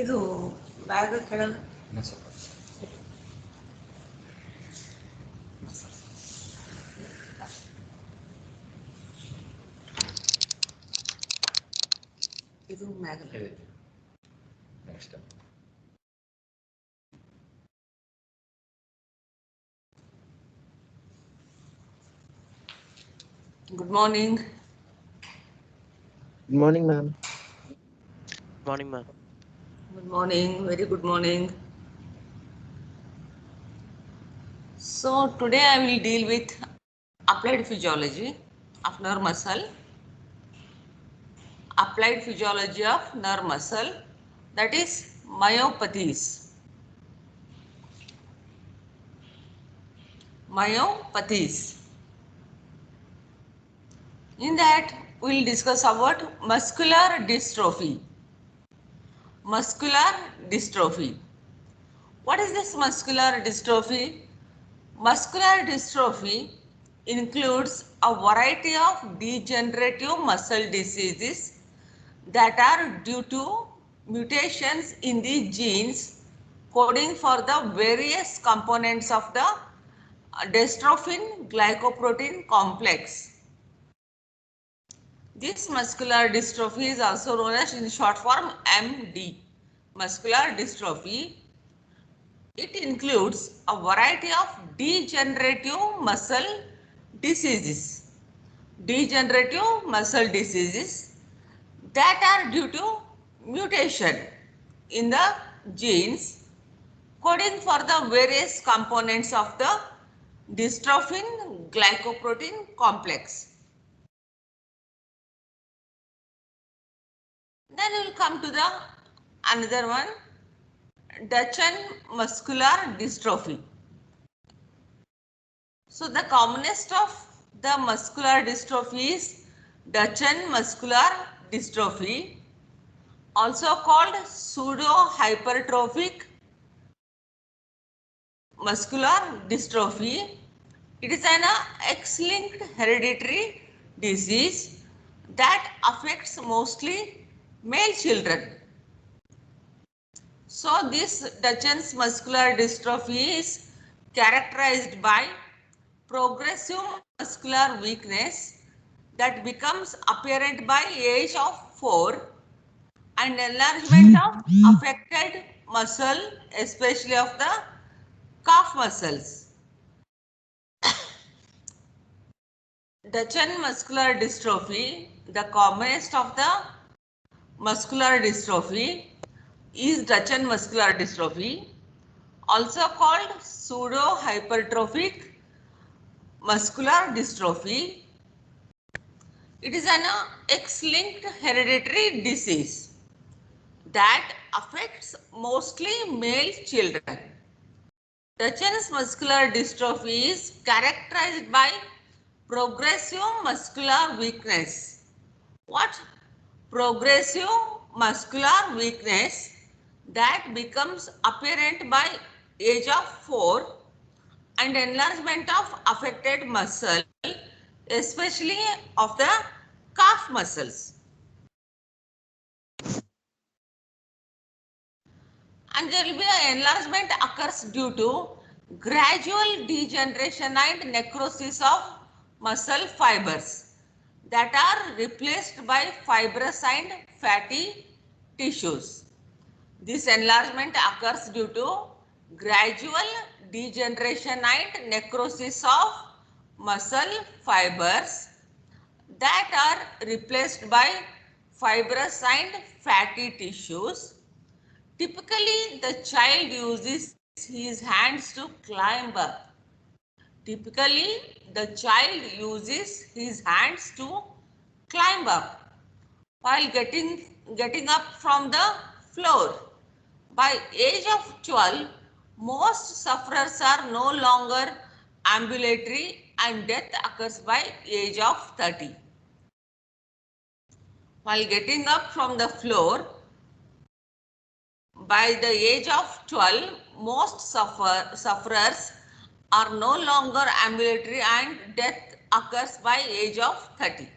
ಇದು ಬ್ಯಾಗ್ ಕೆಳಗೆ ಇದು ಮ್ಯಾಗ next Good morning. Good morning, ma'am. Morning, ma'am. Good morning. Very good morning. So today I will deal with applied physiology of nerve muscle. Applied physiology of nerve muscle, that is myopathies. Myopathies. In that we will discuss about muscular dystrophy. Muscular dystrophy. What is this muscular dystrophy? Muscular dystrophy includes a variety of degenerative muscle diseases that are due to mutations in the genes coding for the various components of the dystrophin glycoprotein complex. This muscular dystrophy is also known as in short form MD. Muscular dystrophy. It includes a variety of degenerative muscle diseases. Degenerative muscle diseases that are due to mutation in the genes coding for the various components of the dystrophin glycoprotein complex. Then we will come to the another one, Duchenne muscular dystrophy. So the commonest of the muscular dystrophy is Duchenne muscular dystrophy, also called pseudo-hypertrophic muscular dystrophy. It is an X-linked hereditary disease that affects mostly male children. So this Duchenne's muscular dystrophy is characterized by progressive muscular weakness that becomes apparent by age of 4 and enlargement of affected muscle, especially of the calf muscles. Duchenne muscular dystrophy, the commonest of the muscular dystrophy is Duchenne muscular dystrophy, also called pseudo-hypertrophic muscular dystrophy. It is an X-linked hereditary disease that affects mostly male children. Duchenne's muscular dystrophy is characterized by progressive muscular weakness. What? Progressive muscular weakness that becomes apparent by age of 4 and enlargement of affected muscle, especially of the calf muscles. And there will be an enlargement occurs due to gradual degeneration and necrosis of muscle fibers that are replaced by fibrous and fatty tissues. This enlargement occurs due to gradual degeneration and necrosis of muscle fibers that are replaced by fibrous and fatty tissues. Typically, the child uses his hands to climb up. Typically, the child uses his hands to climb up while getting up from the floor. By age of 12, most sufferers are no longer ambulatory and death occurs by age of 30. While getting up from the floor, by the age of 12, most sufferers are no longer ambulatory and death occurs by age of 30.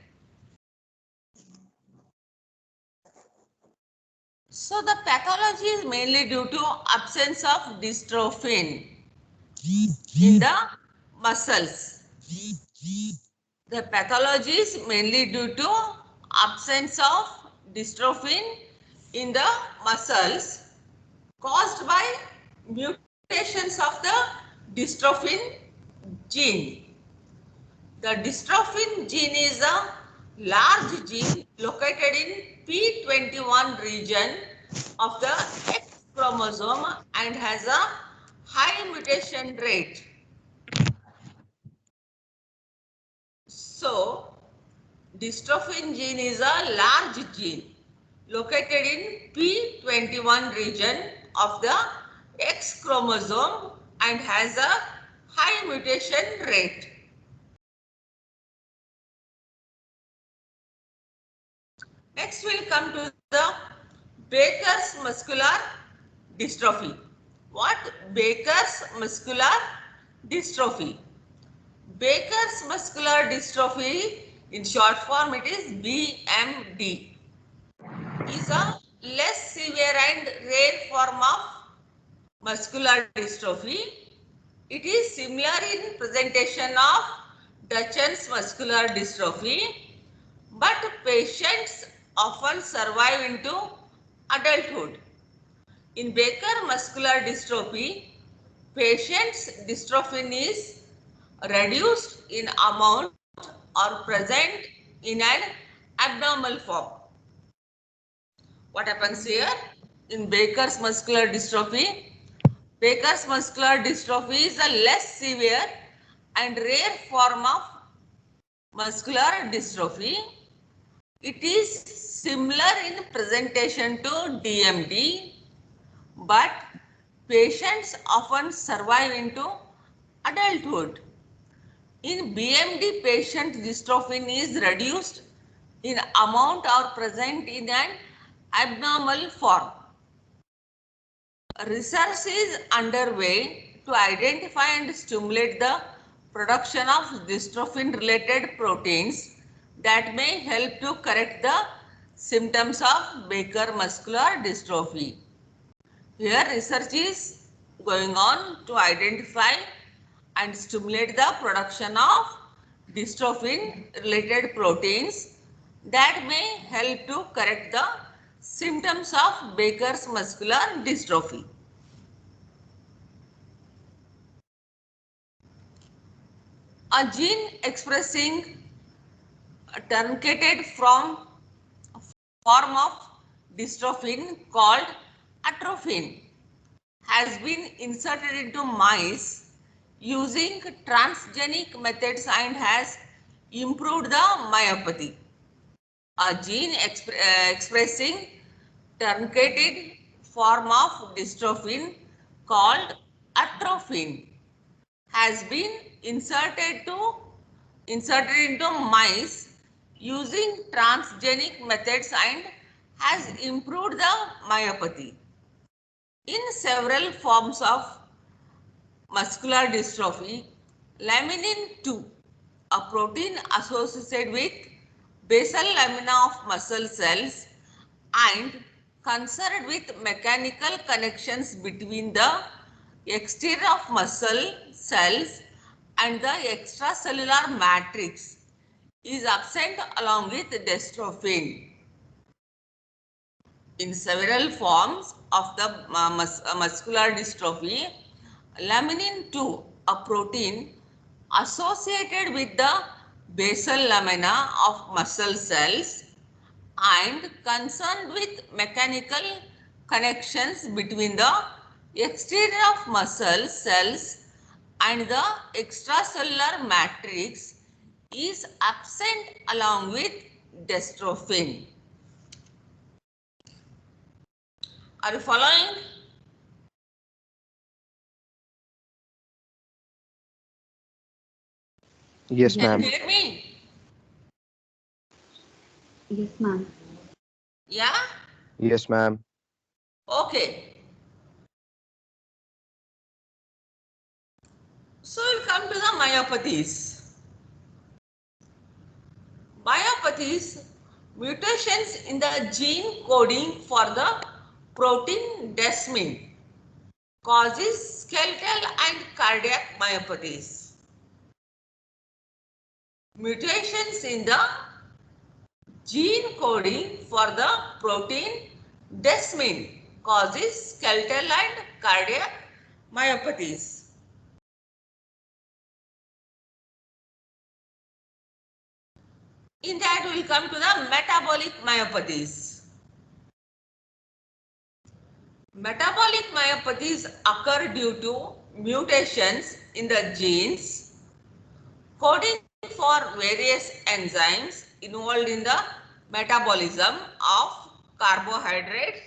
So the pathology is mainly due to absence of dystrophin in the muscles. The pathology is mainly due to absence of dystrophin in the muscles caused by mutations of the dystrophin gene. The dystrophin gene is a large gene located in P21 region of the X chromosome and has a high mutation rate. So, dystrophin gene is a large gene located in P21 region of the X chromosome and has a high mutation rate. Next we'll come to the Baker's muscular dystrophy. What? Baker's muscular dystrophy. Baker's muscular dystrophy, in short form it is BMD, is a less severe and rare form of muscular dystrophy. It is similar in presentation of Duchenne's muscular dystrophy, but patients often survive into adulthood. In Baker muscular dystrophy, patients' dystrophin is reduced in amount or present in an abnormal form. What happens here? In Baker's muscular dystrophy, Baker's muscular dystrophy is a less severe and rare form of muscular dystrophy. It is similar in presentation to DMD, but patients often survive into adulthood. In BMD patient, dystrophin is reduced in amount or present in an abnormal form. Research is underway to identify and stimulate the production of dystrophin related proteins that may help to correct the symptoms of Baker muscular dystrophy. Here research is going on to identify and stimulate the production of dystrophin related proteins that may help to correct the symptoms of Baker's muscular dystrophy. A gene expressing a truncated form of dystrophin called atrophin has been inserted into mice using transgenic methods and has improved the myopathy. A gene expressing truncated form of dystrophin called atrophin has been inserted into mice using transgenic methods and has improved the myopathy. In several forms of muscular dystrophy, laminin 2, a protein associated with basal lamina of muscle cells and concerned with mechanical connections between the exterior of muscle cells and the extracellular matrix, is absent along with dystrophin. In several forms of the muscular dystrophy, laminin 2, a protein associated with the basal lamina of muscle cells and concerned with mechanical connections between the exterior of muscle cells and the extracellular matrix, is absent along with dystrophin. Are you following? Yes, Can ma'am. you hear me? Yes, ma'am. Yeah? Yes, ma'am. Okay. So we'll come to the myopathies. Myopathies, mutations in the gene coding for the protein desmin causes skeletal and cardiac myopathies. Mutations in the gene coding for the protein desmin causes skeletal and cardiac myopathies. In that, we will come to the metabolic myopathies. Metabolic myopathies occur due to mutations in the genes coding for various enzymes involved in the metabolism of carbohydrates,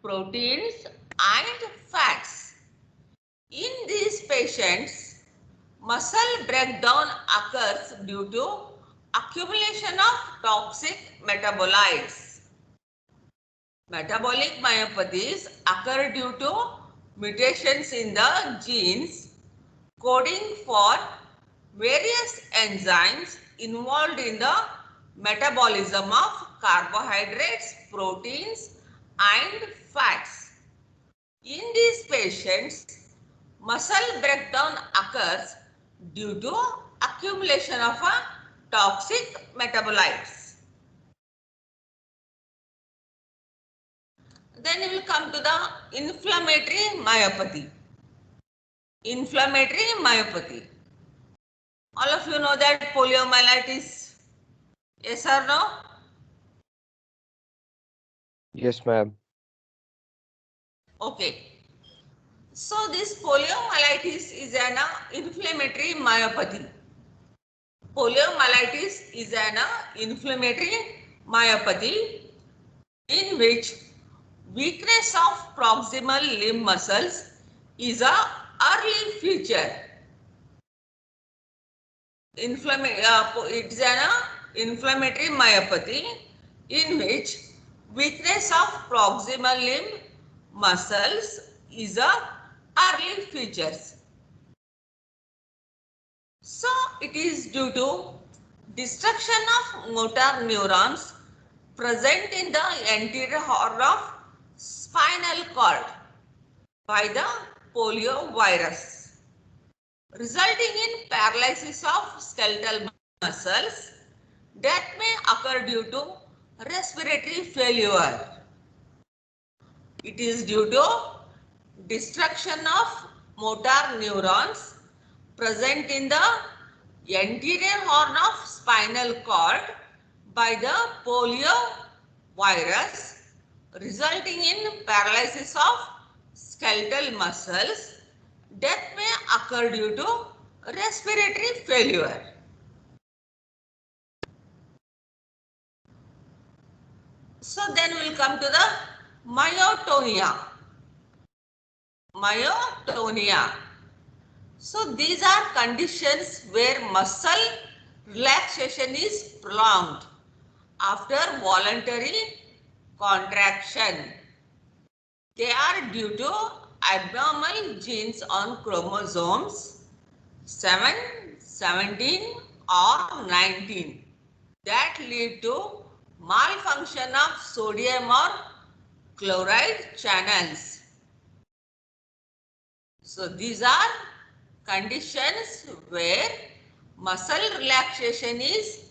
proteins, and fats. In these patients, muscle breakdown occurs due to accumulation of toxic metabolites. Metabolic myopathies occur due to mutations in the genes coding for various enzymes involved in the metabolism of carbohydrates, proteins, and fats. In these patients, muscle breakdown occurs due to accumulation of toxic metabolites. Then we will come to the inflammatory myopathy. Inflammatory myopathy. All of you know that poliomyelitis. Yes or no? Yes, ma'am. Okay. So this poliomyelitis is an inflammatory myopathy. Poliomyelitis is an inflammatory myopathy in which weakness of proximal limb muscles is a early feature. It is an inflammatory myopathy in which weakness of proximal limb muscles is a early features. So it is due to destruction of motor neurons present in the anterior horn of spinal cord by the poliovirus, resulting in paralysis of skeletal muscles. Death may occur due to respiratory failure. It is due to destruction of motor neurons present in the anterior horn of spinal cord by the polio virus, resulting in paralysis of skeletal muscles. Death may occur due to respiratory failure. So then we will come to the myotonia. Myotonia. So these are conditions where muscle relaxation is prolonged after voluntary contraction. They are due to abnormal genes on chromosomes 7, 17 or 19 that lead to malfunction of sodium or chloride channels. So these are conditions where muscle relaxation is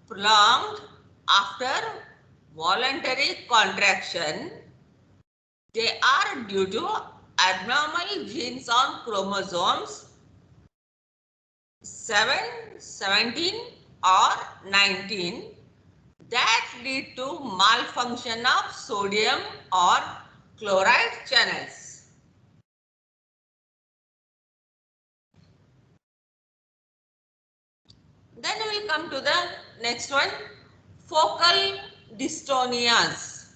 prolonged after voluntary contraction. They are due to abnormal genes on chromosomes 7, 17 or 19 that lead to malfunction of sodium or chloride channels. Then we will come to the next one, focal dystonias.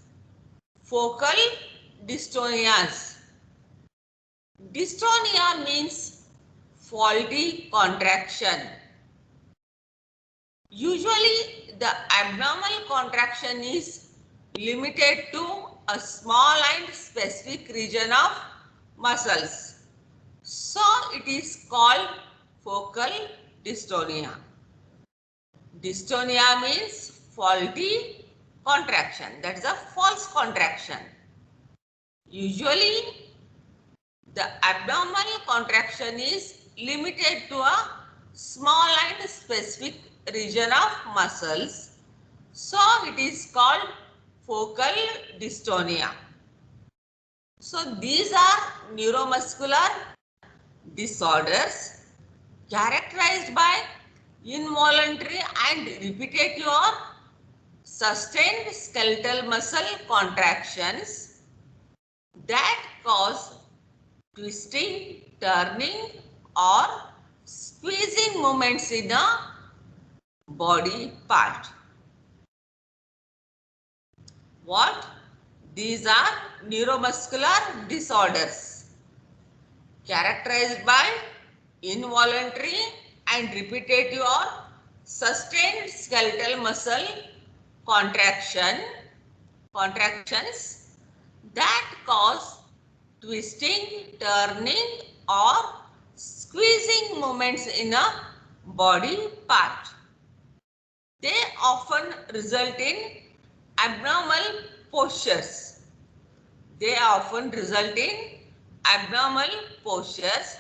Focal dystonias. Dystonia means faulty contraction. Usually the abnormal contraction is limited to a small and specific region of muscles. So it is called focal dystonia. Dystonia means faulty contraction. That is a false contraction. Usually, the abdominal contraction is limited to a small and specific region of muscles. So, it is called focal dystonia. So, these are neuromuscular disorders characterized by involuntary and repetitive or sustained skeletal muscle contractions that cause twisting, turning, or squeezing movements in a body part. What? These are neuromuscular disorders characterized by involuntary and repetitive or sustained skeletal muscle contractions that cause twisting, turning, or squeezing movements in a body part. They often result in abnormal postures. They often result in abnormal postures,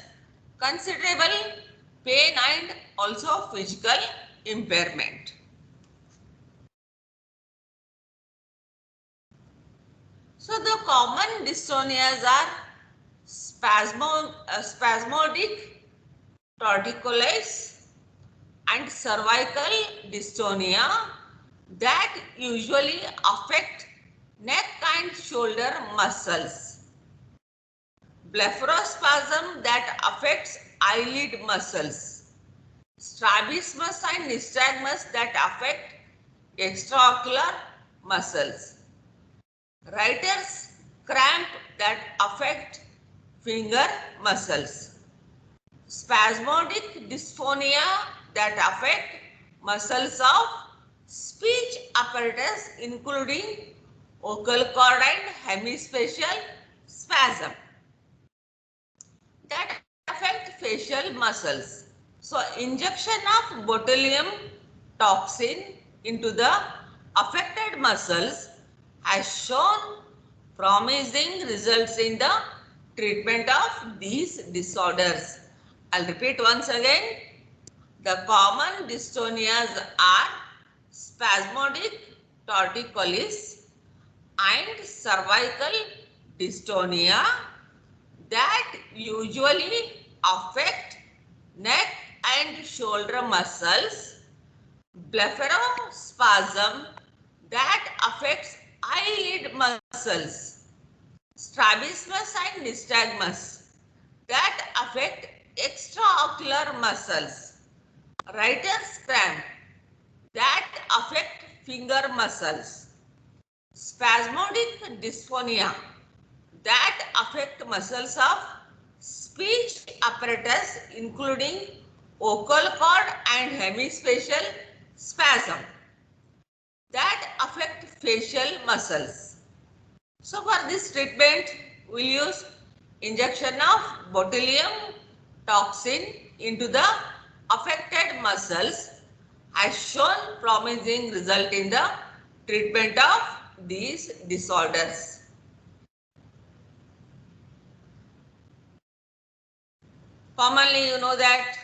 considerable pain, and also physical impairment. So the common dystonias are spasmodic torticollis and cervical dystonia that usually affect neck and shoulder muscles. Blepharospasm that affects eyelid muscles. Strabismus and nystagmus that affect extraocular muscles. Writer's cramp that affect finger muscles. Spasmodic dysphonia that affect muscles of speech apparatus including vocal cord and hemifacial spasm that affect facial muscles. So, injection of botulinum toxin into the affected muscles has shown promising results in the treatment of these disorders. I'll repeat once again. The common dystonias are spasmodic torticollis and cervical dystonia that usually affect neck and shoulder muscles, blepharospasm that affects eyelid muscles, strabismus and nystagmus that affect extraocular muscles, writer's cramp that affect finger muscles, spasmodic dysphonia that affect muscles of speech apparatus including vocal cord and hemifacial spasm that affect facial muscles. So for this treatment, we'll use injection of botulinum toxin into the affected muscles has shown promising result in the treatment of these disorders. Commonly, you know that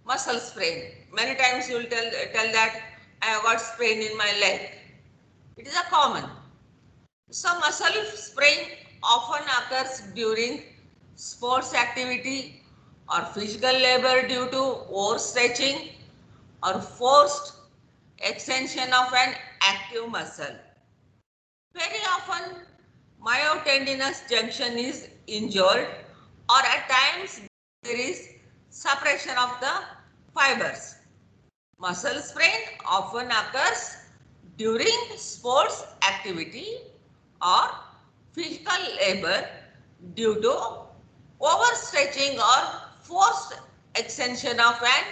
muscle sprain. Many times you will tell that I have got sprain in my leg. It is a common. So muscle sprain often occurs during sports activity or physical labor due to overstretching or forced extension of an active muscle. Very often myotendinous junction is injured or at times there is suppression of the fibers. Muscle sprain often occurs during sports activity or physical labor due to overstretching or forced extension of an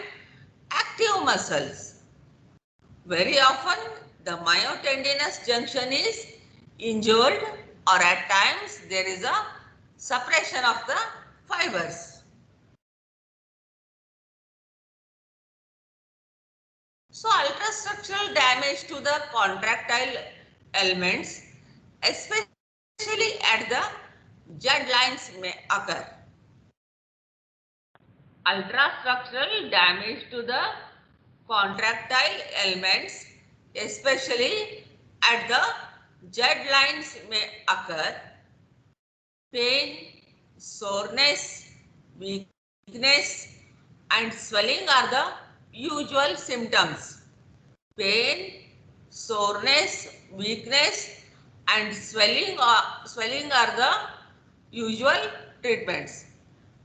active muscles. Very often the myotendinous junction is injured or at times there is a suppression of the fibers. So ultrastructural damage to the contractile elements, especially at the Z lines may occur. Ultrastructural damage to the contractile elements, especially at the Z lines, may occur. Pain, soreness, weakness, and swelling are the usual symptoms. Pain, soreness, weakness, and swelling are the usual treatments.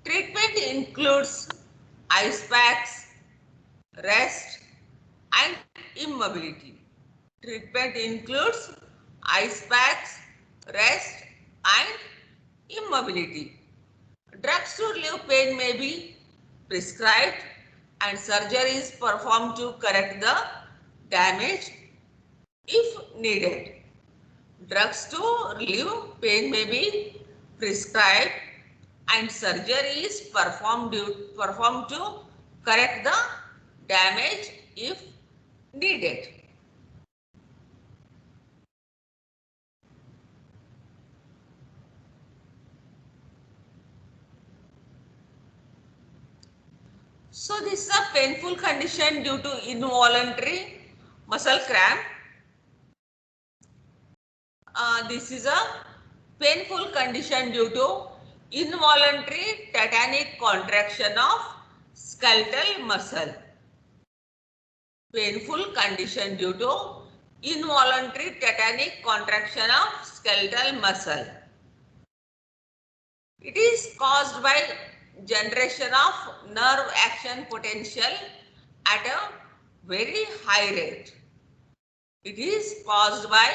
Treatment includes ice packs, rest, and immobility. Treatment includes ice packs, rest, and immobility. Drugs to relieve pain may be prescribed and surgery is performed to correct the damage if needed. Drugs to relieve pain may be prescribed and surgery is performed to correct the damage if needed. So this is a painful condition due to involuntary muscle cramp. This is a painful condition due to involuntary tetanic contraction of skeletal muscle. Painful condition due to involuntary tetanic contraction of skeletal muscle. It is caused by generation of nerve action potential at a very high rate. It is caused by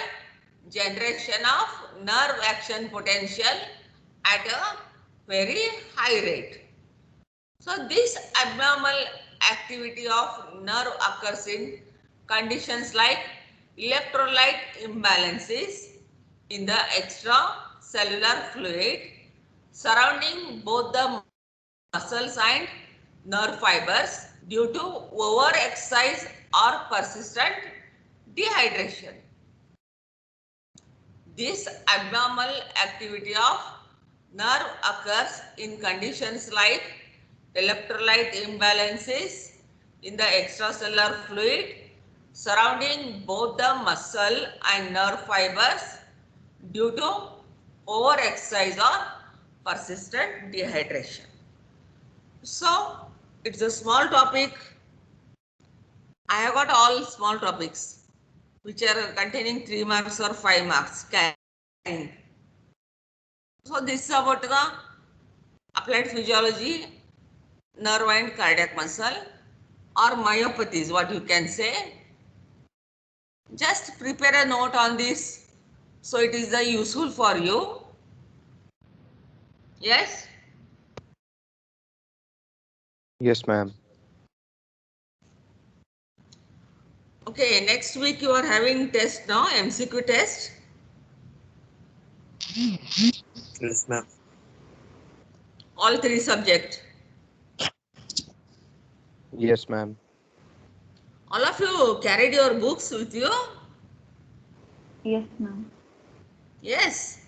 generation of nerve action potential at a very high rate. So this abnormal activity of nerve occurs in conditions like electrolyte imbalances in the extracellular fluid surrounding both the muscles and nerve fibers due to overexercise or persistent dehydration. This abnormal activity of nerve occurs in conditions like electrolyte imbalances in the extracellular fluid surrounding both the muscle and nerve fibers due to overexercise or persistent dehydration. So, it's a small topic. I have got all small topics which are containing 3 marks or 5 marks carrying. So, this is about the applied physiology, nerve and cardiac muscle, or myopathy is what you can say. Just prepare a note on this so it is useful for you. Yes? Yes, ma'am. Okay, next week you are having test now, MCQ test. Yes, ma'am. All 3 subjects. Yes, ma'am. All of you carried your books with you? Yes, ma'am. Yes.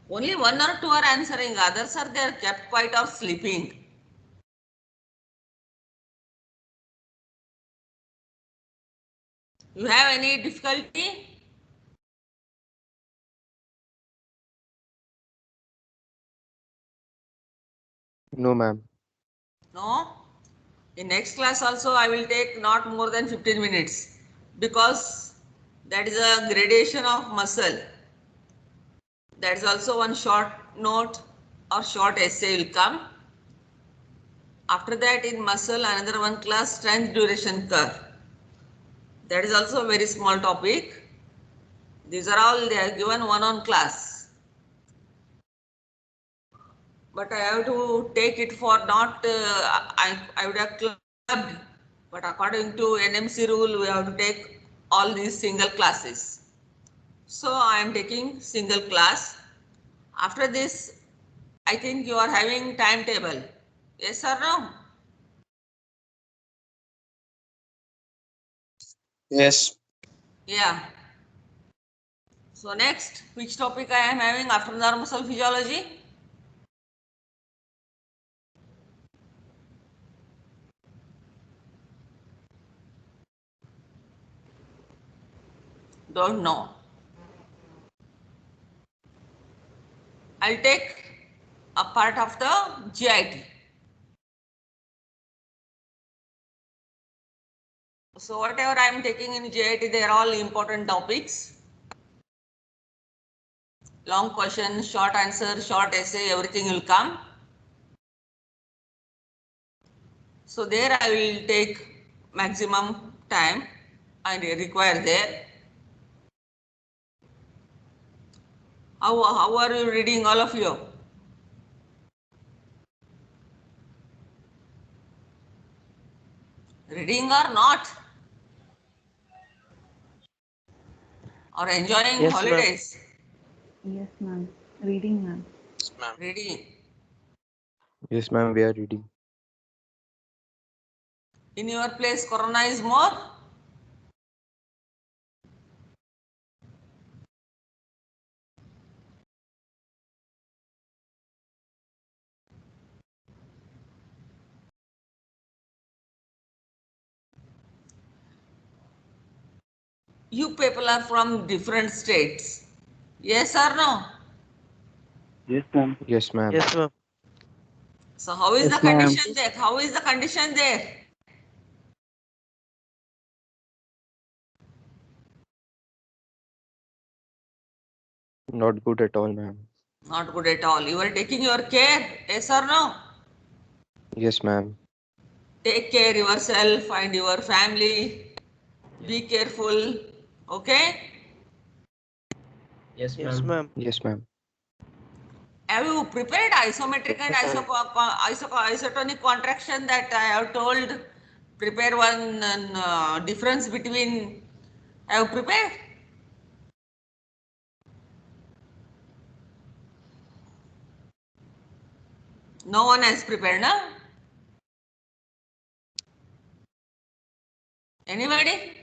Only 1 or 2 are answering, others are there kept quiet or sleeping. You have any difficulty? No, ma'am. No? In next class also I will take not more than 15 minutes because that is a gradation of muscle. That is also one short note or short essay will come. After that in muscle another one class, strength duration curve. That is also a very small topic. These are all they are given one on class. But I have to take it for not, I would have clubbed, but according to NMC rule, we have to take all these single classes. So I am taking single class. After this, I think you are having timetable. Yes or no? Yes. Yeah. So next, which topic I am having after normal cell physiology? Don't know. I'll take a part of the GIT. So whatever I am taking in GIT, they are all important topics. Long question, short answer, short essay, everything will come. So there I will take maximum time I require there. How are you reading, all of you? Reading or not? Or enjoying Yes, ma'am. holidays? Yes, ma'am. Reading, ma'am. Yes, ma'am. Reading. Yes, ma'am. We are reading. In your place, corona is more? You people are from different states. Yes or no? Yes, ma'am. Yes, ma'am. Yes, ma'am. So how is Yes, the ma'am. condition there? How is the condition there? Not good at all, ma'am. Not good at all. You are taking your care. Yes or no? Yes, ma'am. Take care yourself and your family. Be careful. Okay? Yes, ma'am. Yes, ma'am. Have you prepared isometric and isotonic contraction that I have told? Prepare one difference between. Have you prepared? No one has prepared, no? Anybody?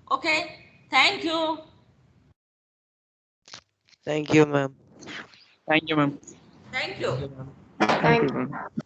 Okay. Thank you. Thank you, ma'am. Thank you, ma'am. Thank you. Thank you, ma'am.